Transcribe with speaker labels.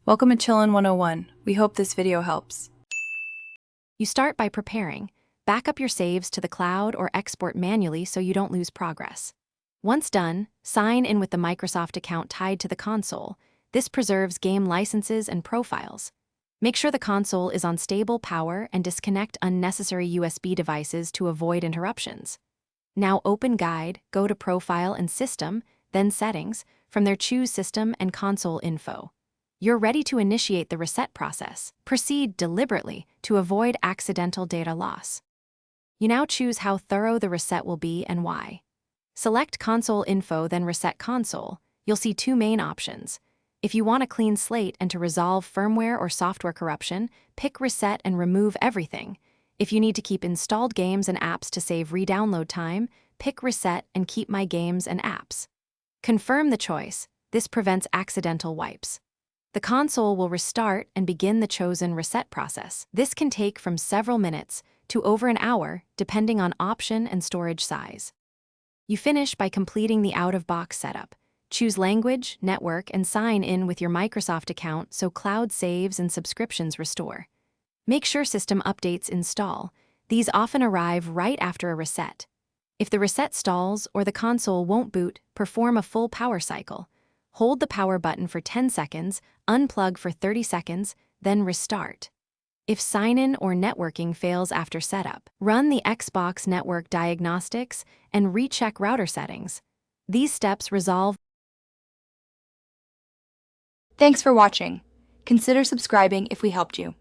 Speaker 1: Welcome to Chillin' 101. We hope this video helps.
Speaker 2: You start by preparing. Back up your saves to the cloud or export manually so you don't lose progress. Once done, sign in with the Microsoft account tied to the console. This preserves game licenses and profiles. Make sure the console is on stable power and disconnect unnecessary USB devices to avoid interruptions. Now open Guide, go to Profile and System, then Settings. From there choose System and Console Info. You're ready to initiate the reset process. Proceed deliberately to avoid accidental data loss. You now choose how thorough the reset will be and why. Select Console Info, then Reset Console. You'll see two main options. If you want a clean slate and to resolve firmware or software corruption, pick Reset and remove everything. If you need to keep installed games and apps to save re-download time, pick Reset and keep My Games and Apps. Confirm the choice. This prevents accidental wipes. The console will restart and begin the chosen reset process. This can take from several minutes to over an hour, depending on option and storage size. You finish by completing the out-of-box setup. Choose language, network, and sign in with your Microsoft account so cloud saves and subscriptions restore. Make sure system updates install. These often arrive right after a reset. If the reset stalls or the console won't boot, perform a full power cycle. Hold the power button for 10 seconds, unplug for 30 seconds, then restart. If sign-in or networking fails after setup, run the Xbox network diagnostics and recheck router settings. These steps resolve.
Speaker 3: Thanks for watching. Consider subscribing if we helped you.